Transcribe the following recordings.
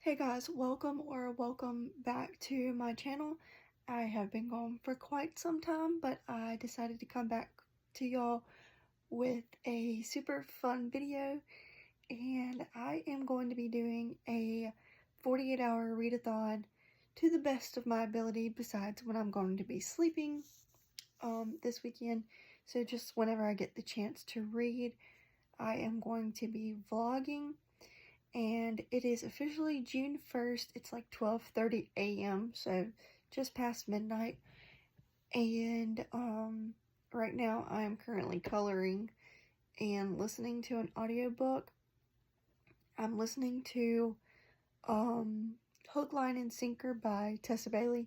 Hey guys, welcome back to my channel. I have been gone for quite some time, but I decided to come back to y'all with a super fun video, and I am going to be doing a 48-hour readathon to the best of my ability, besides when I'm going to be sleeping this weekend. So just whenever I get the chance to read, I am going to be vlogging. And it is officially June 1st. It's like 12:30 a.m. so just past midnight. And right now I am currently coloring and listening to an audiobook. I'm listening to Hook, Line, and Sinker by Tessa Bailey.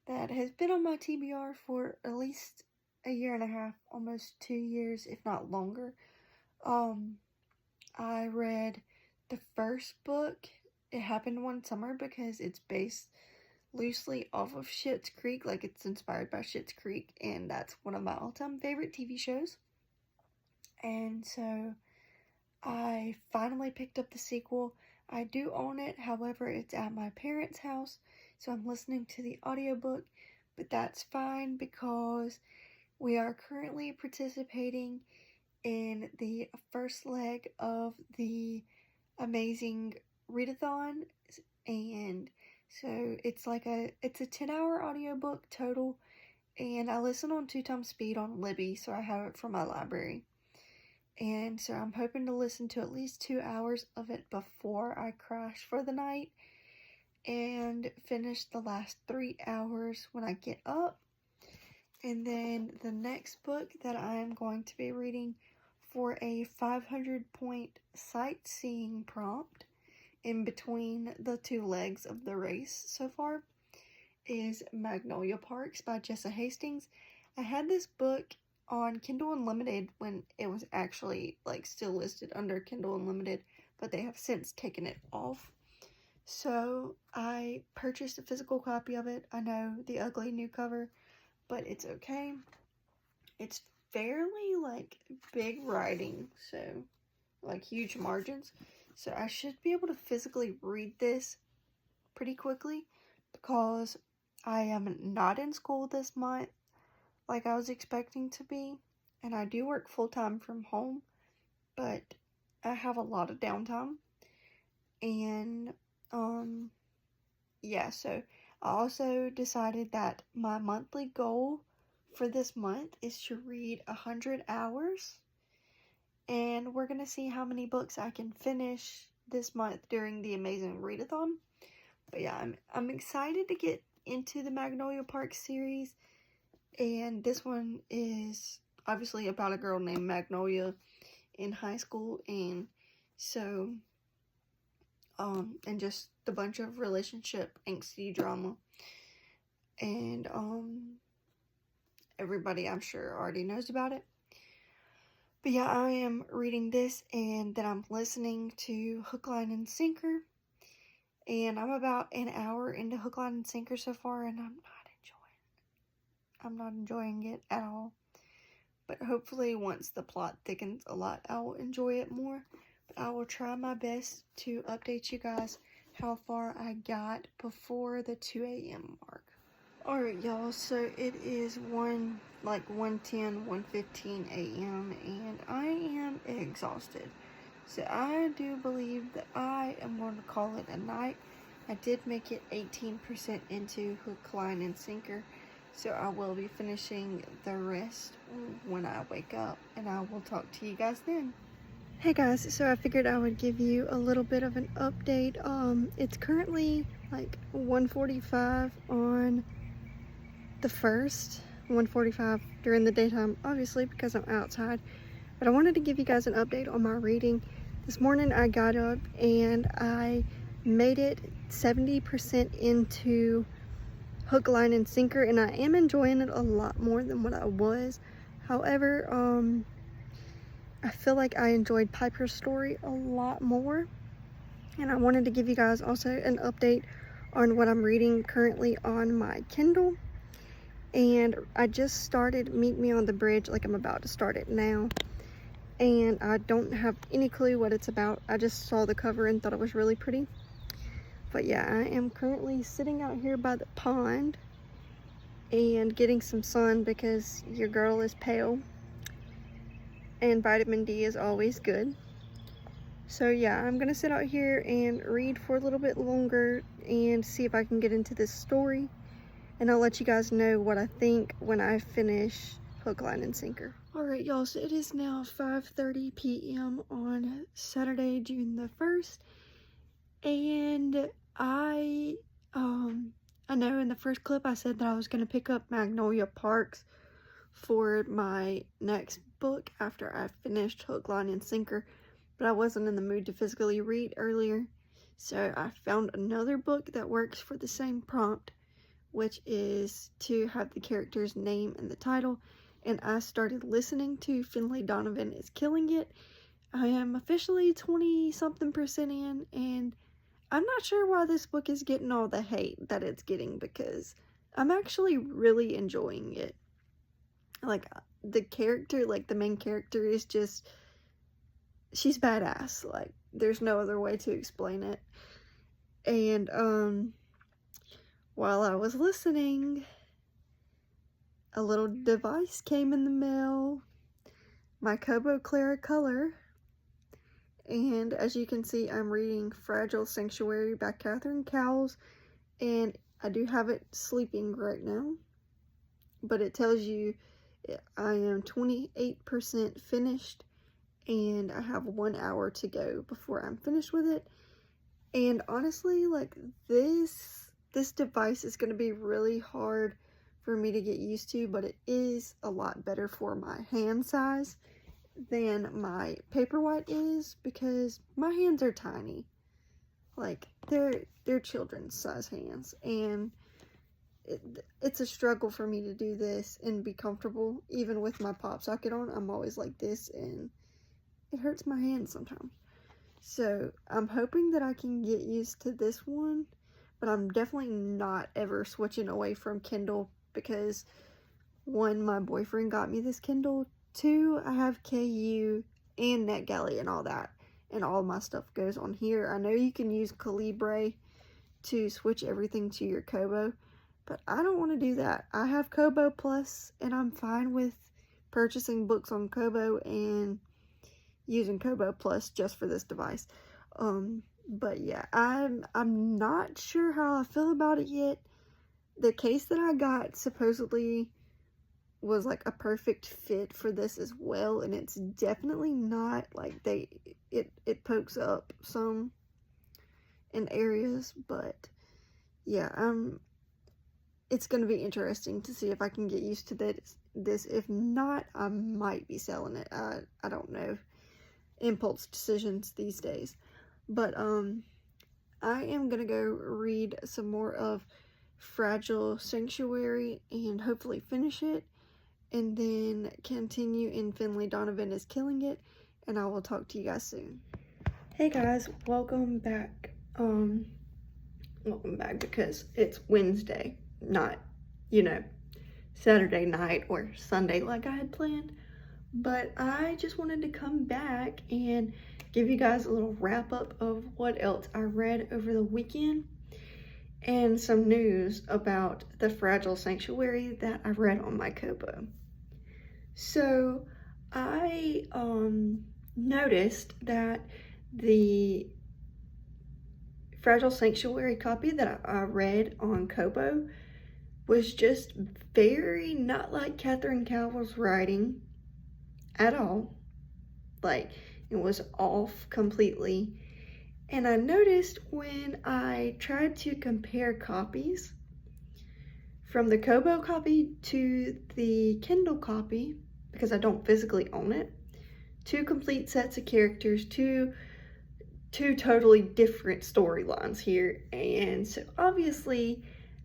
That has been on my TBR for at least a year and a half, almost 2 years, if not longer. I read the first book. It happened one summer because it's based loosely off of Schitt's Creek, like it's inspired by Schitt's Creek, and that's one of my all-time favorite TV shows. And so I finally picked up the sequel. I do own it, however, it's at my parents' house, so I'm listening to the audiobook, but that's fine because we are currently participating in the first leg of the amazing Readathon, and so it's a 10-hour audiobook total, and I listen on 2x speed on Libby, so I have it from my library. And so I'm hoping to listen to at least 2 hours of it before I crash for the night, and finish the last 3 hours when I get up. And then the next book that I am going to be reading for a 500-point sightseeing prompt in between the 2 legs of the race so far is Magnolia Parks by Jessa Hastings. I had this book on Kindle Unlimited when it was actually still listed under Kindle Unlimited, but they have since taken it off. So I purchased a physical copy of it. I know, the ugly new cover, but it's okay. It's fairly big writing, so huge margins, so I should be able to physically read this pretty quickly because I am not in school this month like I was expecting to be, and I do work full-time from home, but I have a lot of downtime. And yeah, so I also decided that my monthly goal for this month is to read 100 hours, and we're gonna see how many books I can finish this month during the amazing readathon. But yeah, I'm excited to get into the Magnolia Park series, and this one is obviously about a girl named Magnolia in high school, and so and just a bunch of relationship angsty drama, and everybody I'm sure already knows about it. But yeah, I am reading this, and then I'm listening to Hook, Line, and Sinker, and I'm about an hour into Hook, Line, and Sinker so far, and I'm not enjoying it at all. But hopefully once the plot thickens a lot, I will enjoy it more. But I will try my best to update you guys how far I got before the 2 a.m. mark. Alright, y'all, so it is 1:15 a.m. and I am exhausted. So I do believe that I am going to call it a night. I did make it 18% into Hook, Line, and Sinker, so I will be finishing the rest when I wake up, and I will talk to you guys then. Hey guys, so I figured I would give you a little bit of an update. It's currently 1:45 on the 1st, 1:45 during the daytime, obviously because I'm outside, but I wanted to give you guys an update on my reading. This morning I got up and I made it 70% into Hook, Line, and Sinker, and I am enjoying it a lot more than what I was. However, I feel like I enjoyed Piper's story a lot more, and I wanted to give you guys also an update on what I'm reading currently on my Kindle. And I just started Meet Me on the Bridge, I'm about to start it now, and I don't have any clue what it's about. I just saw the cover and thought it was really pretty. But yeah, I am currently sitting out here by the pond and getting some sun because your girl is pale and vitamin D is always good. So yeah, I'm gonna sit out here and read for a little bit longer and see if I can get into this story, and I'll let you guys know what I think when I finish Hook, Line, and Sinker. Alright y'all, so it is now 5:30 p.m. on Saturday, June the 1st, and I know in the first clip I said that I was gonna pick up Magnolia Parks for my next book after I finished Hook, Line, and Sinker, but I wasn't in the mood to physically read earlier, so I found another book that works for the same prompt, which is to have the character's name in the title, and I started listening to Finlay Donovan is Killing It. I am officially 20-something% in, and I'm not sure why this book is getting all the hate that it's getting, because I'm actually really enjoying it. Like, the character, like the main character is just, she's badass. Like, there's no other way to explain it. And while I was listening, a little device came in the mail, my Kobo Clara Color, and as you can see, I'm reading Fragile Sanctuary by Catherine Cowles, and I do have it sleeping right now, but it tells you I am 28% finished, and I have 1 hour to go before I'm finished with it. And honestly, like, this device is going to be really hard for me to get used to, but it is a lot better for my hand size than my Paperwhite is, because my hands are tiny. Like, they're children's size hands, and it's a struggle for me to do this and be comfortable. Even with my pop socket on, I'm always like this, and it hurts my hands sometimes. So I'm hoping that I can get used to this one, but I'm definitely not ever switching away from Kindle, because 1, my boyfriend got me this Kindle, 2, I have KU and NetGalley and all that, and all my stuff goes on here. I know you can use Calibre to switch everything to your Kobo, but I don't want to do that. I have Kobo Plus, and I'm fine with purchasing books on Kobo and using Kobo Plus just for this device. But yeah, I'm not sure how I feel about it yet. The case that I got supposedly was like a perfect fit for this as well, and it's definitely not. Like, it pokes up some in areas, but yeah, it's gonna be interesting to see if I can get used to this. If not, I might be selling it. I don't know. Impulse decisions these days. But I am gonna go read some more of Fragile Sanctuary and hopefully finish it, and then continue in Finlay Donovan is Killing It, and I will talk to you guys soon. Hey guys, welcome back. Welcome back, because it's Wednesday, not, Saturday night or Sunday like I had planned. But I just wanted to come back and give you guys a little wrap up of what else I read over the weekend, and some news about the Fragile Sanctuary that I read on my Kobo. So I noticed that the Fragile Sanctuary copy that I read on Kobo was just very not like Catherine Cowles' writing at all. Like, it was off completely. And I noticed when I tried to compare copies from the Kobo copy to the Kindle copy, because I don't physically own it, 2 complete sets of characters, two totally different storylines here. And so obviously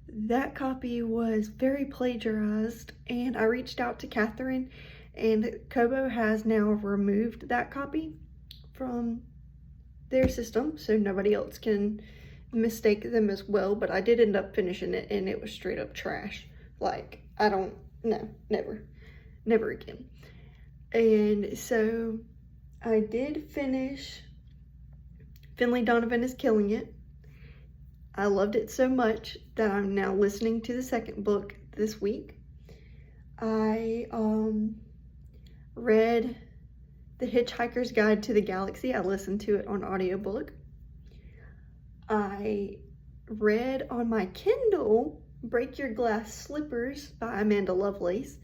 that copy was very plagiarized, and I reached out to Catherine, and Kobo has now removed that copy from their system, so nobody else can mistake them as well. But I did end up finishing it, and it was straight up trash. Like, never again. And so I did finish Finlay Donovan is Killing It, I loved it so much that I'm now listening to the second book this week. I read The Hitchhiker's Guide to the Galaxy. I listened to it on audiobook. I read on my Kindle Break Your Glass Slippers by Amanda Lovelace.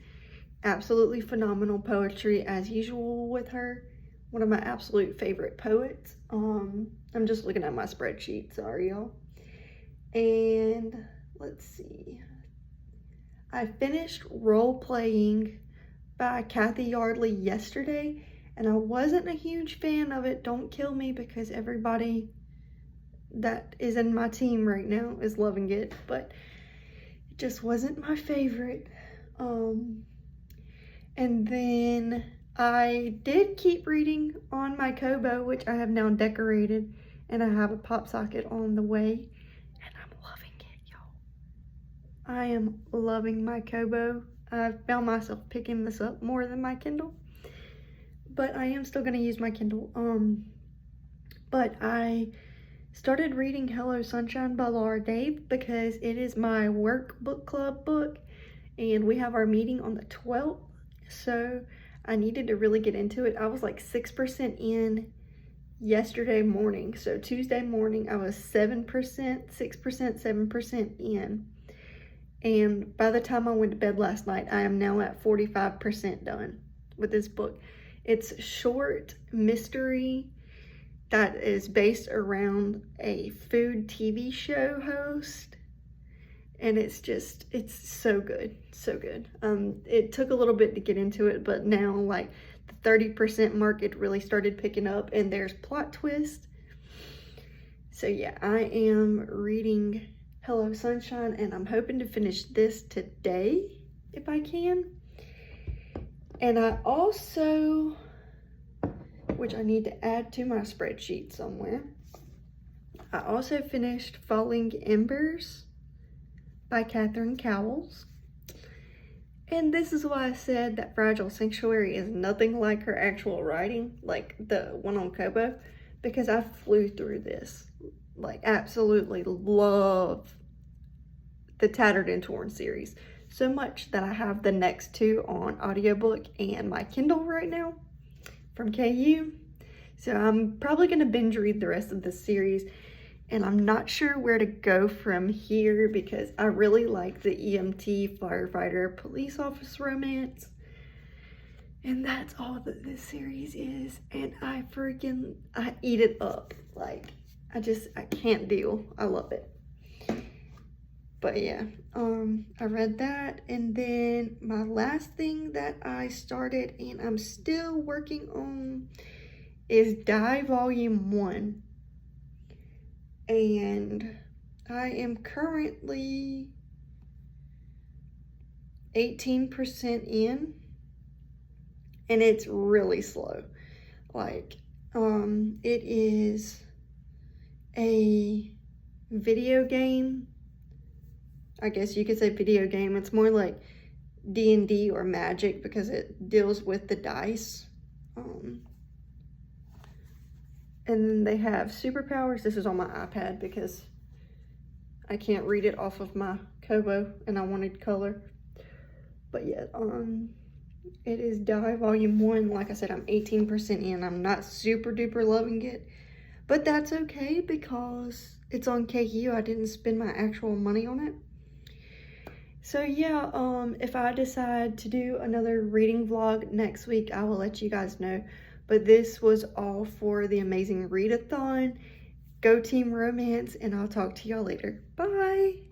Absolutely phenomenal poetry as usual with her. One of my absolute favorite poets. I'm just looking at my spreadsheet, sorry y'all. And let's see. I finished Role Playing by Kathy Yardley yesterday, and I wasn't a huge fan of it. Don't kill me, because everybody that is in my team right now is loving it, but it just wasn't my favorite. And then I did keep reading on my Kobo, which I have now decorated, and I have a pop socket on the way, and I'm loving it, y'all. I am loving my Kobo. I found myself picking this up more than my Kindle, but I am still going to use my Kindle. But I started reading Hello Sunshine by Laura Dave because it is my work book club book, and we have our meeting on the 12th, so I needed to really get into it. I was like 6% in yesterday morning, so Tuesday morning I was 7%, 6%, 7% in, and by the time I went to bed last night, I am now at 45% done with this book. It's short mystery that is based around a food TV show host, and it's so good, so good. It took a little bit to get into it, but now like the 30% mark, it really started picking up, and there's plot twist. So yeah, I am reading Hello Sunshine, and I'm hoping to finish this today if I can. And I also, which I need to add to my spreadsheet somewhere, I also finished Falling Embers by Catherine Cowles. And this is why I said that Fragile Sanctuary is nothing like her actual writing, like the one on Kobo, because I flew through this. Like, absolutely love the Tattered and Torn series. So much that I have the next two on audiobook and my Kindle right now from KU. So I'm probably going to binge read the rest of this series, and I'm not sure where to go from here because I really like the EMT, firefighter, police office romance. And that's all that this series is, and I eat it up. Like, I can't deal. I love it. But yeah, I read that, and then my last thing that I started and I'm still working on is Die Volume 1. And I am currently 18% in, and it's really slow. Like, it is a video game. I guess you could say video game. It's more like D&D or Magic because it deals with the dice. And then they have superpowers. This is on my iPad because I can't read it off of my Kobo and I wanted color. But yeah, it is Die Volume 1. Like I said, I'm 18% in. I'm not super duper loving it, but that's okay because it's on KU. I didn't spend my actual money on it. So yeah, if I decide to do another reading vlog next week, I will let you guys know. But this was all for the amazing Readathon. Go Team Romance, and I'll talk to y'all later. Bye!